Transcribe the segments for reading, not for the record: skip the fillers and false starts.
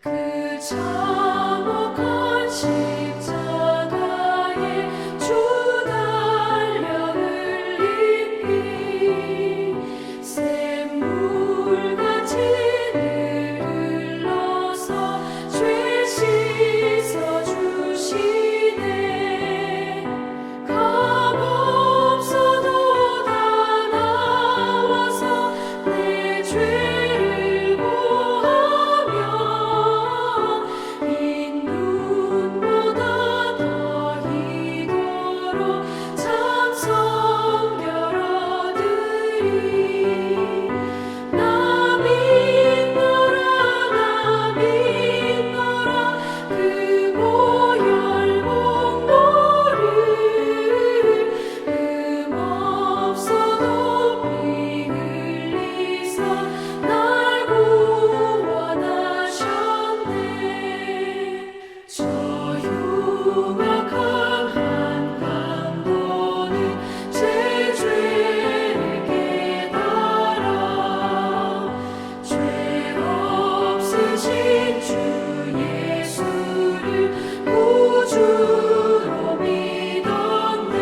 그 참혹한 십자가에 주 달려 흘리니 샘물같이 늘 흘러서 죄 씻어주시네. 값없어도 다 나와서 내 죄를 고하며 흰 눈보다 더 희도록 참성결 얻으리. 나 믿노라 나 믿노라 그 보혈 공로를 흠없어도 피 흘리사 날 구원하셨네. 저 흉악한 한강도는 제 죄를 깨달아 죄 없으신 주 예수를 구주로 믿었네.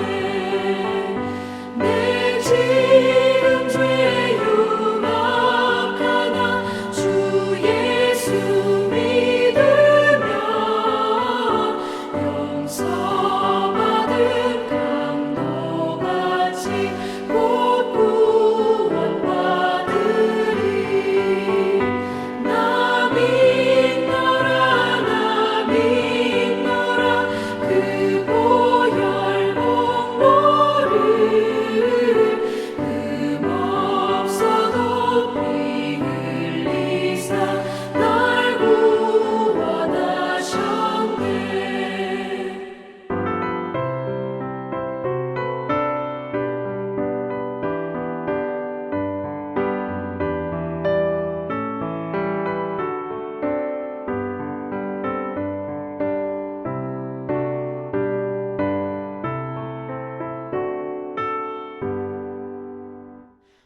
내 지금 죄 흉악하나 주 예수 믿으면 용서받은 강도같이 곧 구원받으리. 나 믿노라 나 믿노라 그 보혈 공로를 흠없어도 피 흘리사 날 구원하셨네.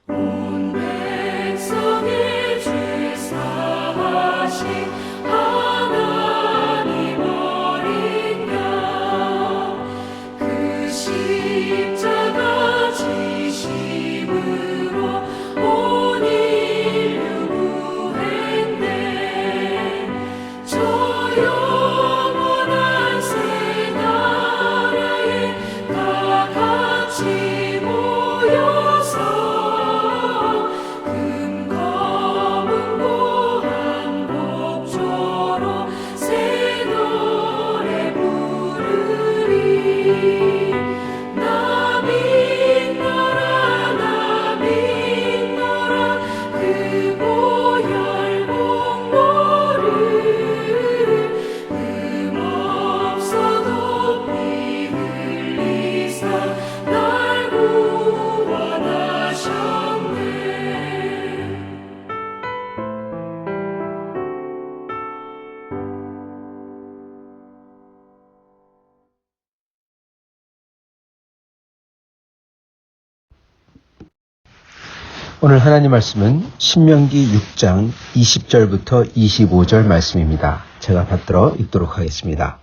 온 백성의 죄 사하신 하나님 어린 양 그 십자가 지심으로 온 인류 구했네. 저 영원한 새 나라에 다 같이 모여서 금검은 고한 목조로 새 노래 부르리. 나 믿노라 나 믿노라 그 보혈 공로를 흠없어도 피 흘리사 날 구원하셨네. 오늘 하나님 말씀은 신명기 6장 20절부터 25절 말씀입니다. 제가 받들어 읽도록 하겠습니다.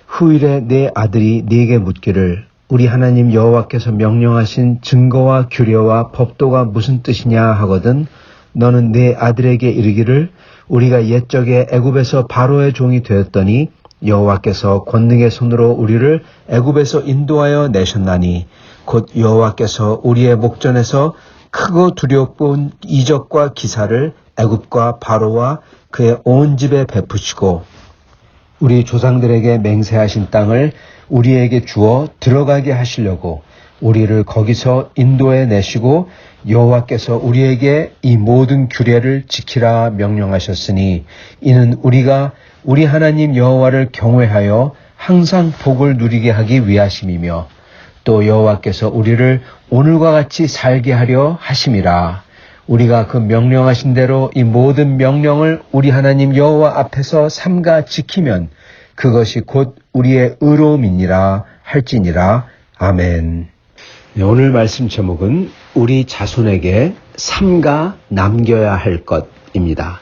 후일에 내 아들이 네게 묻기를 우리 하나님 여호와께서 명령하신 증거와 규례와 법도가 무슨 뜻이냐 하거든 너는 내 아들에게 이르기를 우리가 옛적에 애굽에서 바로의 종이 되었더니 여호와께서 권능의 손으로 우리를 애굽에서 인도하여 내셨나니 곧 여호와께서 우리의 목전에서 크고 두렵고 이적과 기사를 애굽과 바로와 그의 온 집에 베푸시고 우리 조상들에게 맹세하신 땅을 우리에게 주어 들어가게 하시려고 우리를 거기서 인도해 내시고 여호와께서 우리에게 이 모든 규례를 지키라 명령하셨으니 이는 우리가 우리 하나님 여호와를 경외하여 항상 복을 누리게 하기 위하심이며 또 여호와께서 우리를 오늘과 같이 살게 하려 하심이라. 우리가 그 명령하신 대로 이 모든 명령을 우리 하나님 여호와 앞에서 삼가 지키면 그것이 곧 우리의 의로움이니라 할지니라. 아멘. 네, 오늘 말씀 제목은 우리 자손에게 삼가 남겨야 할 것입니다.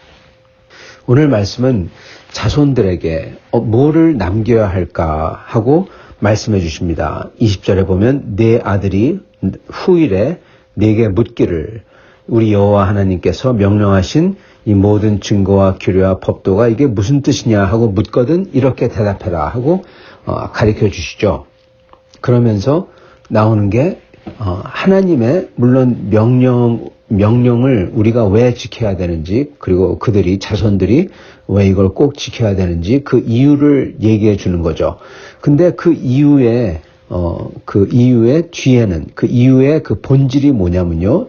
오늘 말씀은 자손들에게 뭐를 남겨야 할까 하고 말씀해 주십니다. 20절에 보면 내 아들이 후일에 내게 묻기를 우리 여호와 하나님께서 명령하신 이 모든 증거와 규례와 법도가 이게 무슨 뜻이냐 하고 묻거든 이렇게 대답해라 하고 가르쳐 주시죠. 그러면서 나오는 게 하나님의 물론 명령을 우리가 왜 지켜야 되는지 그리고 그들이 자손들이 왜 이걸 꼭 지켜야 되는지 그 이유를 얘기해 주는 거죠. 근데 그 이유의 뒤에는 그 이유의 그 본질이 뭐냐면요.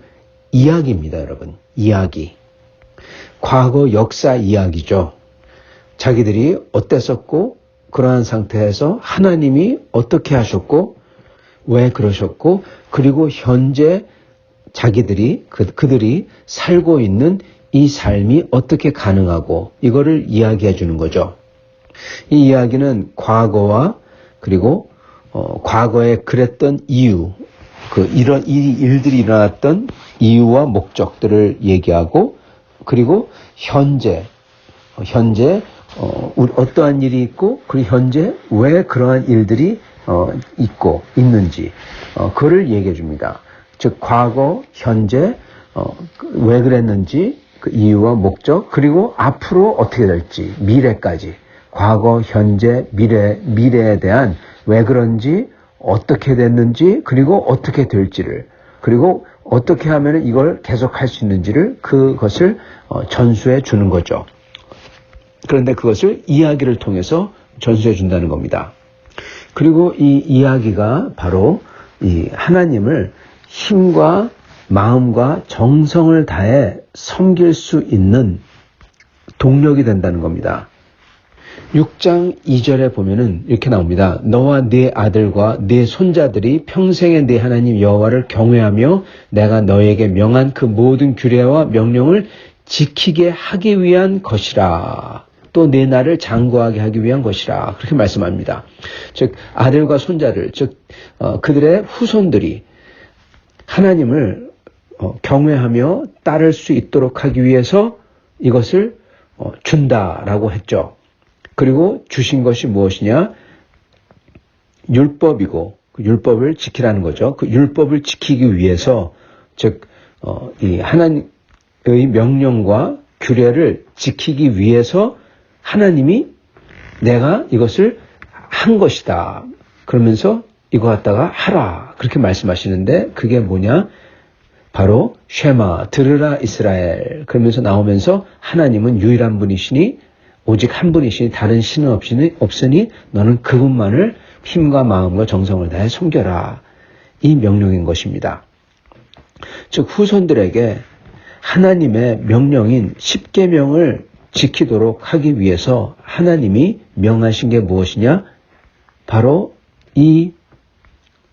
이야기입니다, 여러분. 이야기. 과거 역사 이야기죠. 자기들이 어땠었고 그러한 상태에서 하나님이 어떻게 하셨고 왜 그러셨고 그리고 현재 자기들이 그들이 살고 있는 이 삶이 어떻게 가능하고 이거를 이야기해 주는 거죠. 이 이야기는 과거와 그리고 과거에 그랬던 이유, 이런 이 일들이 일어났던 이유와 목적들을 얘기하고 그리고 현재 어떠한 일이 있고 그리고 현재 왜 그러한 일들이 있는지 그거를 얘기해 줍니다. 즉 과거, 현재 왜 그랬는지 그 이유와 목적 그리고 앞으로 어떻게 될지 미래까지 과거, 현재, 미래에 대한 왜 그런지 어떻게 됐는지 그리고 어떻게 될지를 그리고 어떻게 하면 이걸 계속할 수 있는지를 그것을 전수해 주는 거죠. 그런데 그것을 이야기를 통해서 전수해 준다는 겁니다. 그리고 이 이야기가 바로 이 하나님을 힘과 마음과 정성을 다해 섬길 수 있는 동력이 된다는 겁니다. 6장 2절에 보면은 이렇게 나옵니다. 너와 네 아들과 네 손자들이 평생에 네 하나님 여호와를 경외하며 내가 너에게 명한 그 모든 규례와 명령을 지키게 하기 위한 것이라. 또 내 날을 장구하게 하기 위한 것이라. 그렇게 말씀합니다. 즉 아들과 손자들, 즉 그들의 후손들이 하나님을 경외하며 따를 수 있도록 하기 위해서 이것을 준다라고 했죠. 그리고 주신 것이 무엇이냐? 율법이고 그 율법을 지키라는 거죠. 그 율법을 지키기 위해서 즉 이 하나님의 명령과 규례를 지키기 위해서 하나님이 내가 이것을 한 것이다. 그러면서 이거 갖다가 하라. 그렇게 말씀하시는데 그게 뭐냐? 바로 쉐마, 들으라 이스라엘. 그러면서 나오면서 하나님은 유일한 분이시니 오직 한 분이시니 다른 신은 없으니 너는 그분만을 힘과 마음과 정성을 다해 섬겨라. 이 명령인 것입니다. 즉 후손들에게 하나님의 명령인 십계명을 지키도록 하기 위해서 하나님이 명하신 게 무엇이냐? 바로 이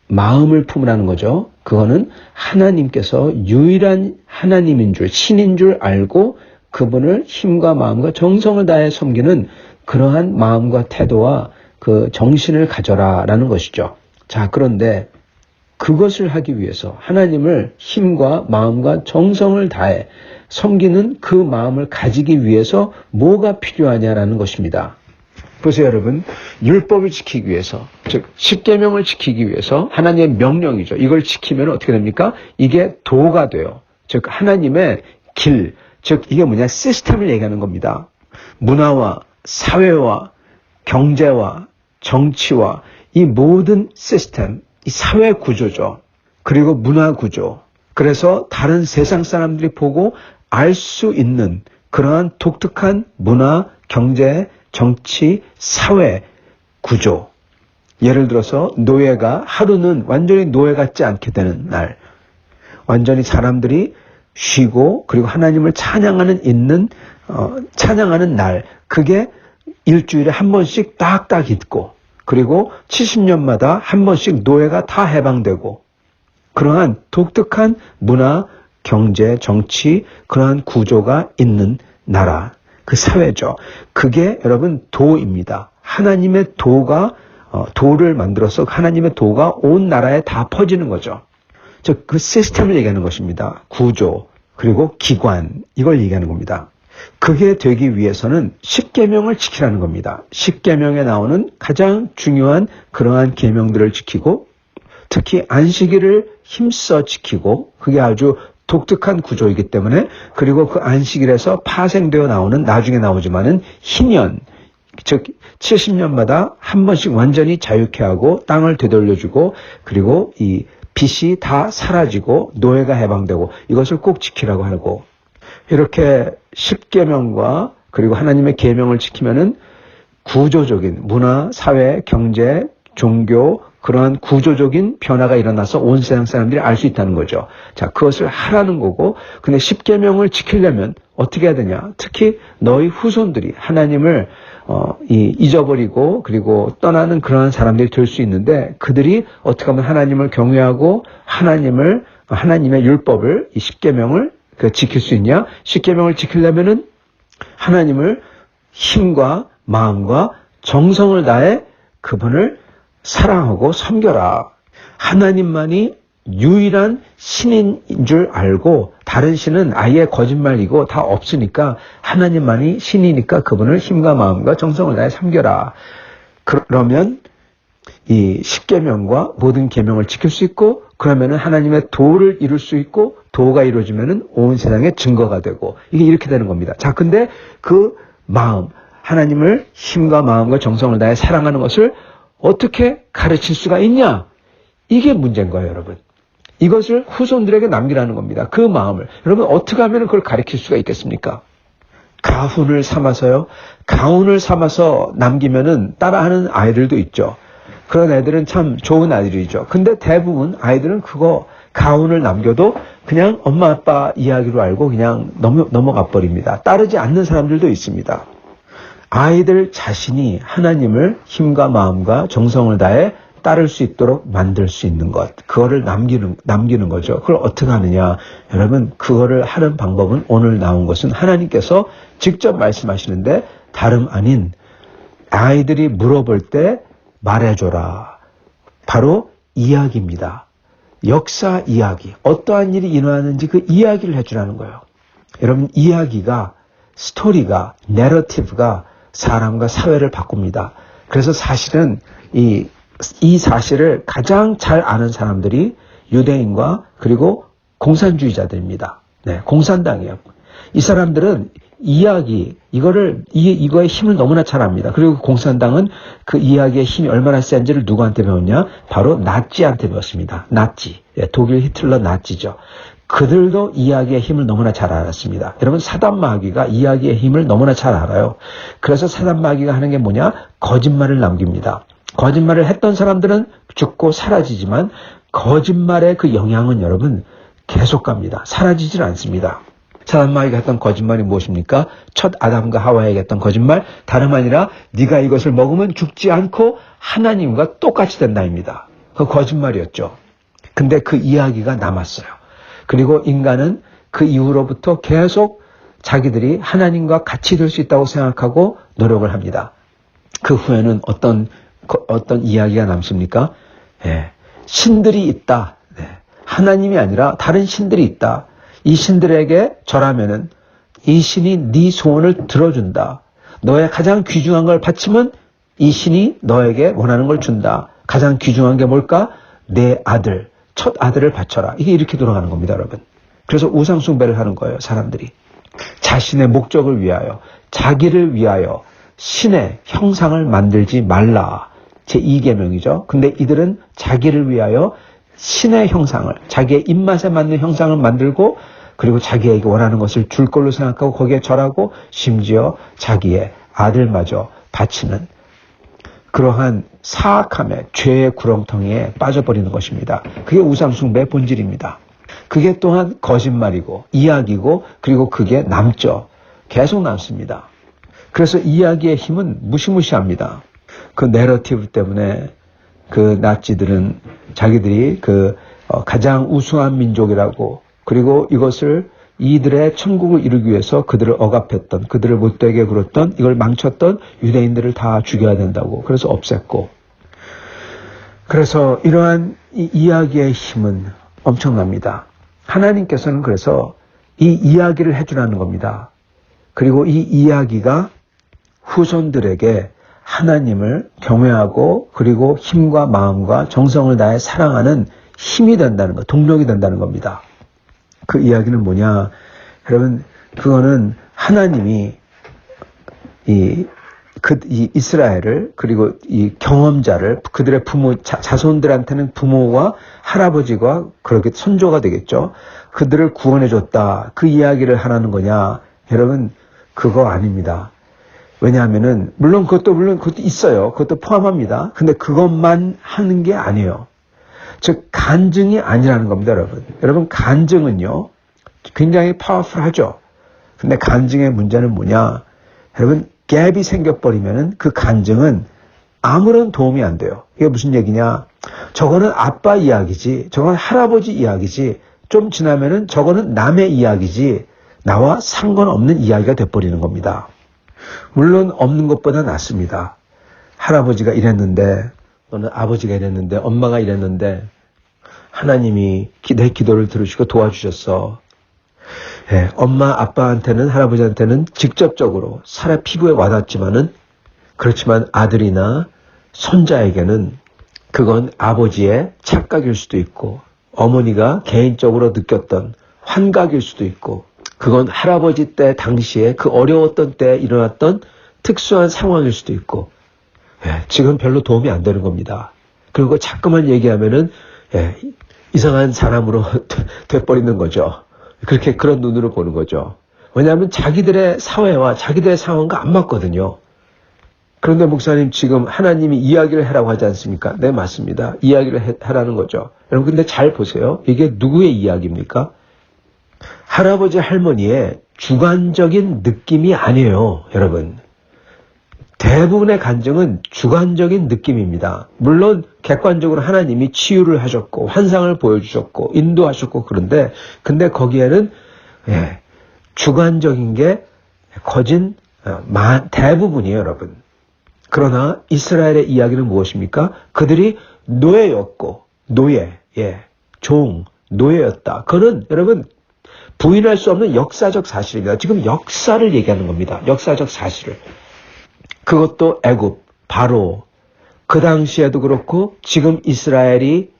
마음을 품으라는 거죠. 그거는 하나님께서 유일한 하나님인 줄, 신인 줄 알고 그분을 힘과 마음과 정성을 다해 섬기는 그러한 마음과 태도와 그 정신을 가져라라는 것이죠. 자, 그런데 그것을 하기 위해서 하나님을 힘과 마음과 정성을 다해 섬기는 그 마음을 가지기 위해서 뭐가 필요하냐라는 것입니다. 보세요, 여러분. 율법을 지키기 위해서, 즉 십계명을 지키기 위해서 하나님의 명령이죠. 이걸 지키면 어떻게 됩니까? 이게 도가 돼요. 즉 하나님의 길, 즉 이게 뭐냐? 시스템을 얘기하는 겁니다. 문화와 사회와 경제와 정치와 이 모든 시스템, 이 사회 구조죠. 그리고 문화 구조. 그래서 다른 세상 사람들이 보고 알 수 있는 그러한 독특한 문화, 경제, 정치, 사회 구조. 예를 들어서 노예가 하루는 완전히 노예 같지 않게 되는 날. 완전히 사람들이 쉬고 그리고 하나님을 찬양하는 날. 그게 일주일에 한 번씩 딱딱 있고 그리고 70년마다 한 번씩 노예가 다 해방되고 그러한 독특한 문화, 경제, 정치 그러한 구조가 있는 나라. 그 사회죠. 그게 여러분 도입니다. 하나님의 도를 만들어서 하나님의 도가 온 나라에 다 퍼지는 거죠. 즉 그 시스템을 얘기하는 것입니다. 구조 그리고 기관 이걸 얘기하는 겁니다. 그게 되기 위해서는 십계명을 지키라는 겁니다. 십계명에 나오는 가장 중요한 그러한 계명들을 지키고 특히 안식일을 힘써 지키고 그게 아주 독특한 구조이기 때문에 그리고 그 안식일에서 파생되어 나오는 나중에 나오지만은 희년 즉 70년마다 한 번씩 완전히 자유케 하고 땅을 되돌려주고 그리고 이 빚이 다 사라지고 노예가 해방되고 이것을 꼭 지키라고 하고 이렇게 십계명과 그리고 하나님의 계명을 지키면은 구조적인 문화, 사회, 경제, 종교 그러한 구조적인 변화가 일어나서 온 세상 사람들이 알 수 있다는 거죠. 자, 그것을 하라는 거고 근데 십계명을 지키려면 어떻게 해야 되냐? 특히 너희 후손들이 하나님을 잊어버리고 그리고 떠나는 그러한 사람들이 될 수 있는데 그들이 어떻게 하면 하나님을 경외하고 하나님의 율법을 이 십계명을 지킬 수 있냐? 십계명을 지키려면은 하나님을 힘과 마음과 정성을 다해 그분을 사랑하고 섬겨라. 하나님만이 유일한 신인 줄 알고 다른 신은 아예 거짓말이고 다 없으니까 하나님만이 신이니까 그분을 힘과 마음과 정성을 다해 섬겨라. 그러면 이 십계명과 모든 계명을 지킬 수 있고 그러면은 하나님의 도를 이룰 수 있고 도가 이루어지면은 온 세상의 증거가 되고 이게 이렇게 되는 겁니다. 자, 근데 그 마음 하나님을 힘과 마음과 정성을 다해 사랑하는 것을 어떻게 가르칠 수가 있냐? 이게 문제인 거예요, 여러분. 이것을 후손들에게 남기라는 겁니다. 그 마음을. 여러분 어떻게 하면 그걸 가르칠 수가 있겠습니까? 가훈을 삼아서요. 가훈을 삼아서 남기면은 따라하는 아이들도 있죠. 그런 애들은 참 좋은 아이들이죠. 근데 대부분 아이들은 그거 가훈을 남겨도 그냥 엄마 아빠 이야기로 알고 그냥 넘어가 버립니다. 따르지 않는 사람들도 있습니다. 아이들 자신이 하나님을 힘과 마음과 정성을 다해 따를 수 있도록 만들 수 있는 것, 그거를 남기는 거죠. 그걸 어떻게 하느냐? 여러분, 그거를 하는 방법은 오늘 나온 것은 하나님께서 직접 말씀하시는데 다름 아닌 아이들이 물어볼 때 말해줘라. 바로 이야기입니다. 역사 이야기. 어떠한 일이 일어나는지 그 이야기를 해주라는 거예요. 여러분, 이야기가, 스토리가, 내러티브가 사람과 사회를 바꿉니다. 그래서 사실은 이 사실을 가장 잘 아는 사람들이 유대인과 그리고 공산주의자들입니다. 네, 공산당이에요. 이 사람들은 이야기, 이거의 힘을 너무나 잘 압니다. 그리고 공산당은 그 이야기의 힘이 얼마나 센지를 누구한테 배웠냐? 바로 나치한테 배웠습니다. 나치. 독일 히틀러 나치죠. 그들도 이야기의 힘을 너무나 잘 알았습니다. 여러분, 사단 마귀가 이야기의 힘을 너무나 잘 알아요. 그래서 사단 마귀가 하는 게 뭐냐? 거짓말을 남깁니다. 거짓말을 했던 사람들은 죽고 사라지지만 거짓말의 그 영향은 여러분 계속 갑니다. 사라지질 않습니다. 사단 마귀가 했던 거짓말이 무엇입니까? 첫 아담과 하와에게 했던 거짓말, 다름 아니라 네가 이것을 먹으면 죽지 않고 하나님과 똑같이 된다입니다. 그 거짓말이었죠. 근데 그 이야기가 남았어요. 그리고 인간은 그 이후로부터 계속 자기들이 하나님과 같이 될 수 있다고 생각하고 노력을 합니다. 그 후에는 어떤 이야기가 남습니까? 신들이 있다. 하나님이 아니라 다른 신들이 있다. 이 신들에게 절하면은 이 신이 네 소원을 들어준다. 너의 가장 귀중한 걸 바치면 이 신이 너에게 원하는 걸 준다. 가장 귀중한 게 뭘까? 내 아들, 첫 아들을 바쳐라. 이게 이렇게 돌아가는 겁니다, 여러분. 그래서 우상 숭배를 하는 거예요, 사람들이. 자신의 목적을 위하여, 자기를 위하여 신의 형상을 만들지 말라. 제2계명이죠. 근데 이들은 자기를 위하여 신의 형상을, 자기의 입맛에 맞는 형상을 만들고 그리고 자기에게 원하는 것을 줄 걸로 생각하고 거기에 절하고 심지어 자기의 아들마저 바치는 그러한 사악함의 죄의 구렁텅이에 빠져버리는 것입니다. 그게 우상숭배의 본질입니다. 그게 또한 거짓말이고 이야기고 그리고 그게 남죠. 계속 남습니다. 그래서 이야기의 힘은 무시무시합니다. 그 내러티브 때문에 그 나치들은 자기들이 가장 우수한 민족이라고 그리고 이들의 천국을 이루기 위해서 그들을 억압했던, 그들을 못되게 굴었던, 이걸 망쳤던 유대인들을 다 죽여야 된다고 그래서 없앴고, 그래서 이러한 이 이야기의 힘은 엄청납니다. 하나님께서는 그래서 이 이야기를 해주라는 겁니다. 그리고 이 이야기가 후손들에게 하나님을 경외하고 그리고 힘과 마음과 정성을 다해 사랑하는 힘이 된다는 것, 동력이 된다는 겁니다. 그 이야기는 뭐냐? 여러분, 그거는 하나님이 이 이스라엘을 그리고 이 경험자를 그들의 부모, 자손들한테는 부모와 할아버지가 그렇게 선조가 되겠죠. 그들을 구원해 줬다. 그 이야기를 하라는 거냐? 여러분, 그거 아닙니다. 왜냐하면은, 물론 그것도 있어요. 그것도 포함합니다. 근데 그것만 하는 게 아니에요. 즉, 간증이 아니라는 겁니다, 여러분. 여러분, 간증은요, 굉장히 파워풀하죠. 근데 간증의 문제는 뭐냐? 여러분, 갭이 생겨버리면은 그 간증은 아무런 도움이 안 돼요. 이게 무슨 얘기냐? 저거는 아빠 이야기지, 저건 할아버지 이야기지, 좀 지나면은 저거는 남의 이야기지, 나와 상관없는 이야기가 돼버리는 겁니다. 물론 없는 것보다 낫습니다. 할아버지가 이랬는데, 또는 아버지가 이랬는데, 엄마가 이랬는데, 하나님이 내 기도를 들으시고 도와주셨어. 예, 엄마, 아빠한테는, 할아버지한테는 직접적으로 살아 피부에 와닿지만은, 그렇지만 아들이나 손자에게는 그건 아버지의 착각일 수도 있고, 어머니가 개인적으로 느꼈던 환각일 수도 있고, 그건 할아버지 때 당시에 그 어려웠던 때 일어났던 특수한 상황일 수도 있고, 예, 지금 별로 도움이 안 되는 겁니다. 그리고 자꾸만 얘기하면은, 예, 이상한 사람으로 돼버리는 거죠. 그런 눈으로 보는 거죠. 왜냐하면 자기들의 사회와 자기들의 상황과 안 맞거든요. 그런데 목사님, 지금 하나님이 이야기를 하라고 하지 않습니까? 네, 맞습니다. 이야기를 하라는 거죠. 여러분, 근데 잘 보세요. 이게 누구의 이야기입니까? 할아버지, 할머니의 주관적인 느낌이 아니에요, 여러분. 대부분의 간증은 주관적인 느낌입니다. 물론 객관적으로 하나님이 치유를 하셨고 환상을 보여주셨고 인도하셨고 그런데 근데 거기에는 예, 주관적인 게 거진 대부분이에요, 여러분. 그러나 이스라엘의 이야기는 무엇입니까? 그들이 노예였고 노예였다. 그거는 여러분 부인할 수 없는 역사적 사실입니다. 지금 역사를 얘기하는 겁니다. 역사적 사실을. 그것도 애굽, 바로 그 당시에도 그렇고 지금 이스라엘이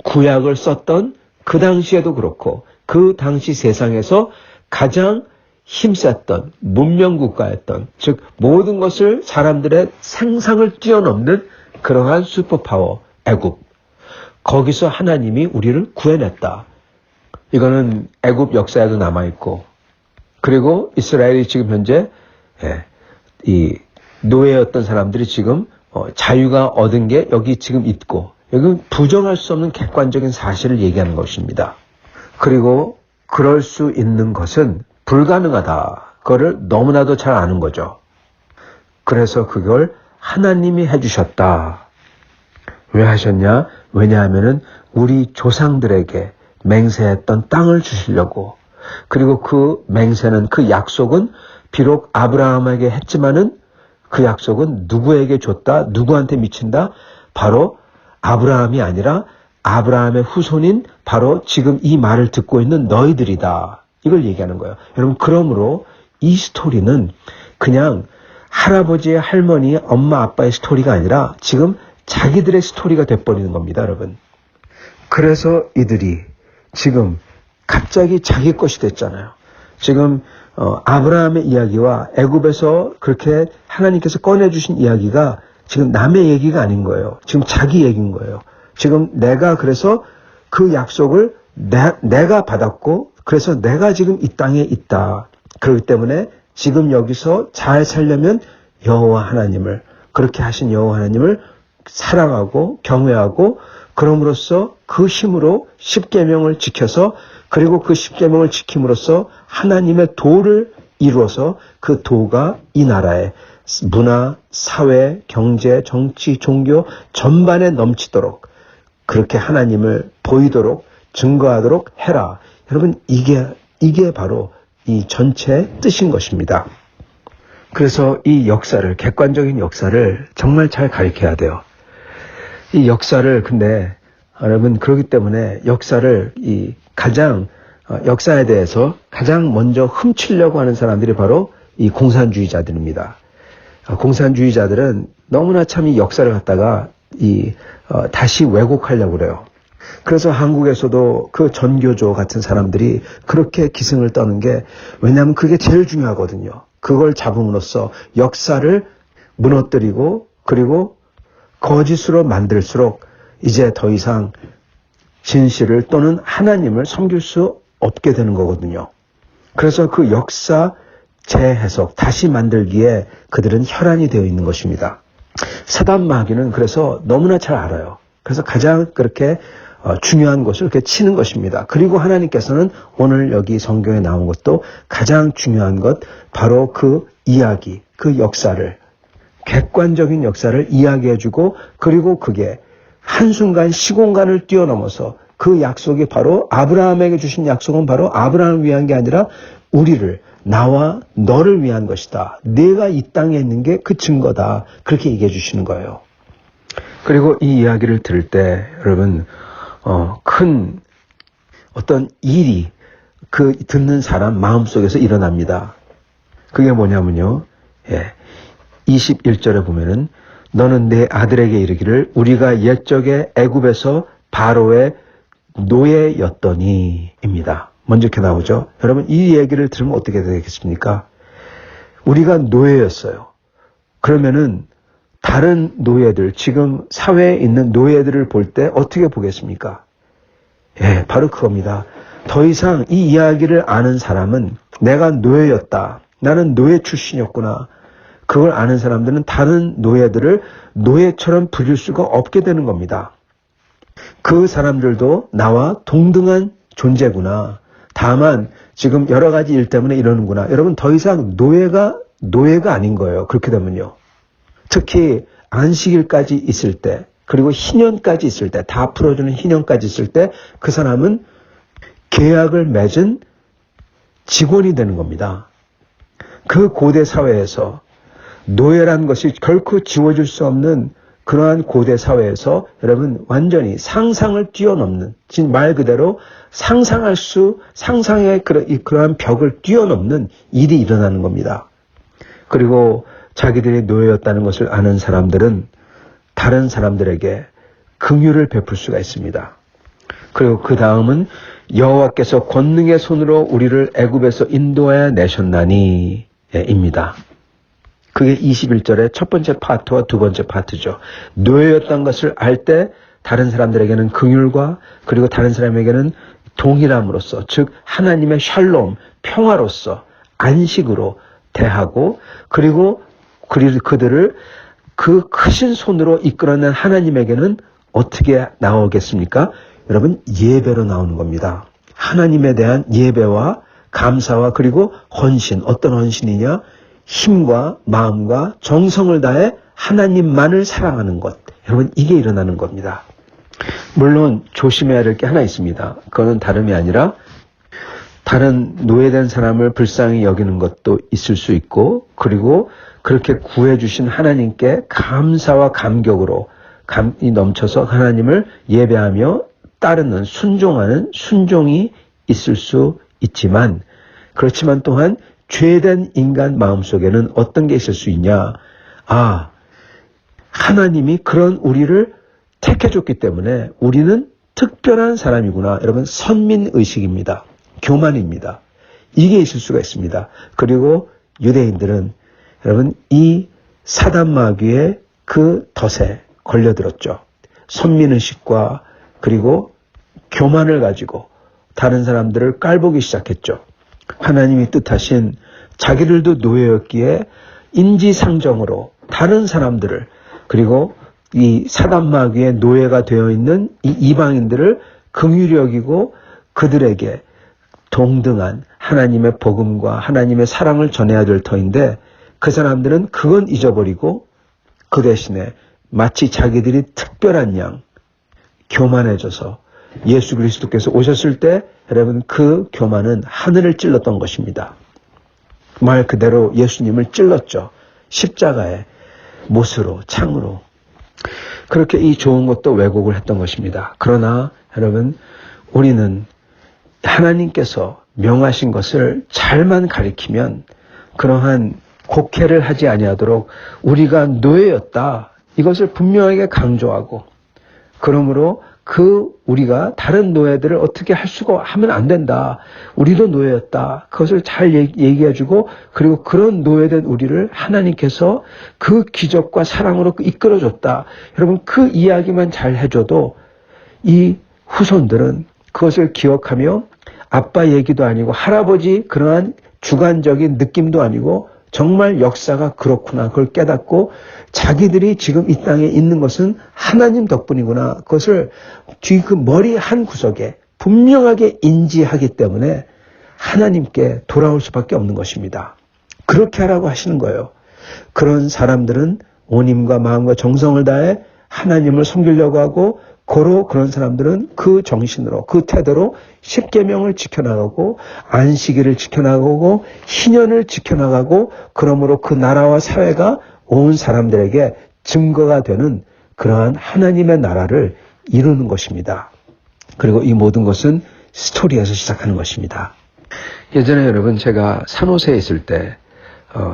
구약을 썼던 그 당시에도 그렇고 그 당시 세상에서 가장 힘셌던 문명국가였던, 즉 모든 것을 사람들의 상상을 뛰어넘는 그러한 슈퍼파워 애굽. 거기서 하나님이 우리를 구해냈다. 이거는 애굽 역사에도 남아있고, 그리고 이스라엘이 지금 현재 이 노예였던 사람들이 지금 자유가 얻은 게 여기 지금 있고, 여기 부정할 수 없는 객관적인 사실을 얘기하는 것입니다. 그리고 그럴 수 있는 것은 불가능하다. 그거를 너무나도 잘 아는 거죠. 그래서 그걸 하나님이 해주셨다. 왜 하셨냐? 왜냐하면은 우리 조상들에게 맹세했던 땅을 주시려고. 그리고 그 맹세는, 그 약속은 비록 아브라함에게 했지만은 그 약속은 누구에게 줬다? 누구한테 미친다? 바로 아브라함이 아니라 아브라함의 후손인 바로 지금 이 말을 듣고 있는 너희들이다. 이걸 얘기하는 거예요. 여러분, 그러므로 이 스토리는 그냥 할아버지의, 할머니의, 엄마, 아빠의 스토리가 아니라 지금 자기들의 스토리가 돼버리는 겁니다, 여러분. 그래서 이들이 지금 갑자기 자기 것이 됐잖아요. 지금 아브라함의 이야기와 애굽에서 그렇게 하나님께서 꺼내주신 이야기가 지금 남의 얘기가 아닌 거예요. 지금 자기 얘기인 거예요. 지금 내가 그래서 그 약속을 내가 받았고, 그래서 내가 지금 이 땅에 있다. 그렇기 때문에 지금 여기서 잘 살려면 여호와 하나님을, 그렇게 하신 여호와 하나님을 사랑하고 경외하고, 그럼으로써 그 힘으로 십계명을 지켜서, 그리고 그 십계명을 지킴으로써 하나님의 도를 이루어서 그 도가 이 나라의 문화, 사회, 경제, 정치, 종교 전반에 넘치도록, 그렇게 하나님을 보이도록 증거하도록 해라. 여러분, 이게 바로 이 전체의 뜻인 것입니다. 그래서 이 역사를, 객관적인 역사를 정말 잘 가르쳐야 돼요. 이 역사를, 근데 여러분, 그렇기 때문에 역사를 역사에 대해서 가장 먼저 훔치려고 하는 사람들이 바로 이 공산주의자들입니다. 공산주의자들은 너무나 참 이 역사를 갖다가 다시 왜곡하려고 그래요. 그래서 한국에서도 그 전교조 같은 사람들이 그렇게 기승을 떠는 게, 왜냐하면 그게 제일 중요하거든요. 그걸 잡음으로써 역사를 무너뜨리고 그리고 거짓으로 만들수록 이제 더 이상 진실을 또는 하나님을 섬길 수 없게 되는 거거든요. 그래서 그 역사 재해석, 다시 만들기에 그들은 혈안이 되어 있는 것입니다. 사단 마귀는 그래서 너무나 잘 알아요. 그래서 가장 그렇게 중요한 것을 이렇게 치는 것입니다. 그리고 하나님께서는 오늘 여기 성경에 나온 것도 가장 중요한 것, 바로 그 이야기, 그 역사를, 객관적인 역사를 이야기해주고, 그리고 그게 한순간 시공간을 뛰어넘어서 그 약속이 바로 아브라함에게 주신 약속은 바로 아브라함을 위한 게 아니라 우리를, 나와 너를 위한 것이다. 내가 이 땅에 있는 게 그 증거다. 그렇게 얘기해 주시는 거예요. 그리고 이 이야기를 들을 때 여러분 큰 어떤 일이 그 듣는 사람 마음속에서 일어납니다. 그게 뭐냐면요. 21절에 보면은 너는 내 아들에게 이르기를 우리가 옛적에 애굽에서 바로의 노예였더니 입니다. 먼저 이렇게 나오죠. 여러분 이 얘기를 들으면 어떻게 되겠습니까? 우리가 노예였어요. 그러면은 다른 노예들, 지금 사회에 있는 노예들을 볼 때 어떻게 보겠습니까? 바로 그겁니다. 더 이상 이 이야기를 아는 사람은 내가 노예였다. 나는 노예 출신이었구나. 그걸 아는 사람들은 다른 노예들을 노예처럼 부릴 수가 없게 되는 겁니다. 그 사람들도 나와 동등한 존재구나. 다만 지금 여러 가지 일 때문에 이러는구나. 여러분 더 이상 노예가 아닌 거예요. 그렇게 되면요. 특히 안식일까지 있을 때, 그리고 희년까지 있을 때, 다 풀어주는 희년까지 있을 때 그 사람은 계약을 맺은 직원이 되는 겁니다. 그 고대 사회에서 노예란 것이 결코 지워질 수 없는 그러한 고대 사회에서 여러분 완전히 상상을 뛰어넘는, 말 그대로 상상의 그러한 벽을 뛰어넘는 일이 일어나는 겁니다. 그리고 자기들이 노예였다는 것을 아는 사람들은 다른 사람들에게 긍휼을 베풀 수가 있습니다. 그리고 그 다음은 여호와께서 권능의 손으로 우리를 애굽에서 인도하여 내셨나니 입니다. 그게 21절의 첫 번째 파트와 두 번째 파트죠. 노예였던 것을 알 때 다른 사람들에게는 긍휼과 그리고 다른 사람에게는 동일함으로써, 즉 하나님의 샬롬, 평화로서 안식으로 대하고, 그리고 그들을 그 크신 손으로 이끌어낸 하나님에게는 어떻게 나오겠습니까? 여러분 예배로 나오는 겁니다. 하나님에 대한 예배와 감사와 그리고 헌신. 어떤 헌신이냐? 힘과 마음과 정성을 다해 하나님만을 사랑하는 것. 여러분 이게 일어나는 겁니다. 물론 조심해야 될 게 하나 있습니다. 그거는 다름이 아니라 다른 노예된 사람을 불쌍히 여기는 것도 있을 수 있고, 그리고 그렇게 구해주신 하나님께 감사와 감격으로 감이 넘쳐서 하나님을 예배하며 따르는, 순종하는 순종이 있을 수 있지만, 그렇지만 또한 죄된 인간 마음속에는 어떤 게 있을 수 있냐? 하나님이 그런 우리를 택해줬기 때문에 우리는 특별한 사람이구나. 여러분 선민의식입니다. 교만입니다. 이게 있을 수가 있습니다. 그리고 유대인들은 여러분 이 사단마귀의 그 덫에 걸려들었죠. 선민의식과 그리고 교만을 가지고 다른 사람들을 깔보기 시작했죠. 하나님이 뜻하신 자기들도 노예였기에 인지상정으로 다른 사람들을, 그리고 이 사단마귀의 노예가 되어 있는 이 이방인들을 긍휼히 여기고 그들에게 동등한 하나님의 복음과 하나님의 사랑을 전해야 될 터인데, 그 사람들은 그건 잊어버리고 그 대신에 마치 자기들이 특별한 양 교만해져서 예수 그리스도께서 오셨을 때 여러분 그 교만은 하늘을 찔렀던 것입니다. 말 그대로 예수님을 찔렀죠. 십자가에 못으로, 창으로. 그렇게 이 좋은 것도 왜곡을 했던 것입니다. 그러나 여러분 우리는 하나님께서 명하신 것을 잘만 가리키면 그러한 곡해를 하지 아니하도록 우리가 노예였다. 이것을 분명하게 강조하고 그러므로 우리가 다른 노예들을 어떻게 하면 안 된다. 우리도 노예였다. 그것을 잘 얘기해주고 그리고 그런 노예된 우리를 하나님께서 그 기적과 사랑으로 이끌어줬다. 여러분 그 이야기만 잘 해줘도 이 후손들은 그것을 기억하며 아빠 얘기도 아니고 할아버지 그러한 주관적인 느낌도 아니고 정말 역사가 그렇구나. 그걸 깨닫고 자기들이 지금 이 땅에 있는 것은 하나님 덕분이구나. 그것을 뒤 그 머리 한 구석에 분명하게 인지하기 때문에 하나님께 돌아올 수밖에 없는 것입니다. 그렇게 하라고 하시는 거예요. 그런 사람들은 온 힘과 마음과 정성을 다해 하나님을 섬기려고 하고 그런 사람들은 그 정신으로 그 태도로 십계명을 지켜나가고 안식일을 지켜나가고 희년을 지켜나가고 그러므로 그 나라와 사회가 온 사람들에게 증거가 되는 그러한 하나님의 나라를 이루는 것입니다. 그리고 이 모든 것은 스토리에서 시작하는 것입니다. 예전에 여러분 제가 산호세에 있을 때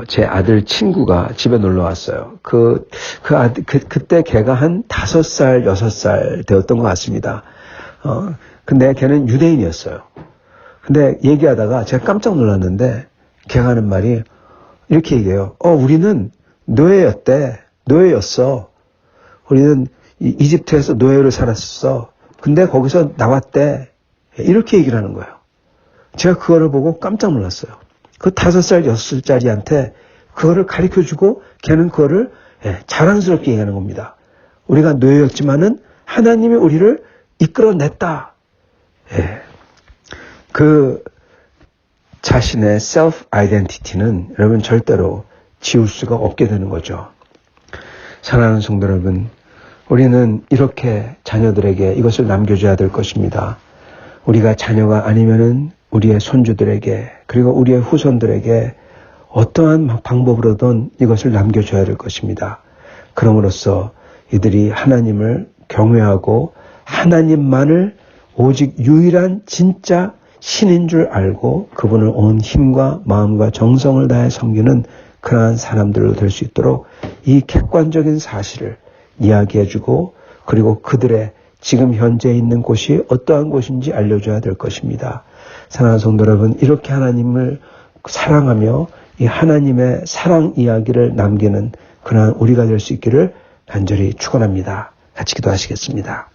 제 아들 친구가 집에 놀러 왔어요. 그때 걔가 한 5살, 6살 되었던 것 같습니다. 근데 걔는 유대인이었어요. 근데 얘기하다가 제가 깜짝 놀랐는데 걔가 하는 말이 이렇게 얘기해요. 우리는 노예였어. 우리는 이집트에서 노예로 살았어. 근데 거기서 나왔대. 이렇게 얘기를 하는 거예요. 제가 그거를 보고 깜짝 놀랐어요. 그 5살, 6살짜리한테 그거를 가르쳐주고 걔는 그거를 자랑스럽게 얘기하는 겁니다. 우리가 노예였지만은 하나님이 우리를 이끌어냈다. 그 자신의 self identity는 여러분 절대로 지울 수가 없게 되는 거죠. 사랑하는 성도 여러분, 우리는 이렇게 자녀들에게 이것을 남겨줘야 될 것입니다. 우리가 자녀가 아니면은 우리의 손주들에게 그리고 우리의 후손들에게 어떠한 방법으로든 이것을 남겨줘야 될 것입니다. 그럼으로써 이들이 하나님을 경외하고 하나님만을 오직 유일한 진짜 신인 줄 알고 그분을 온 힘과 마음과 정성을 다해 섬기는 그러한 사람들로 될 수 있도록 이 객관적인 사실을 이야기해주고 그리고 그들의 지금 현재 있는 곳이 어떠한 곳인지 알려줘야 될 것입니다. 사랑하는 성도 여러분, 이렇게 하나님을 사랑하며 이 하나님의 사랑 이야기를 남기는 그러한 우리가 될 수 있기를 간절히 축원합니다. 같이 기도하시겠습니다.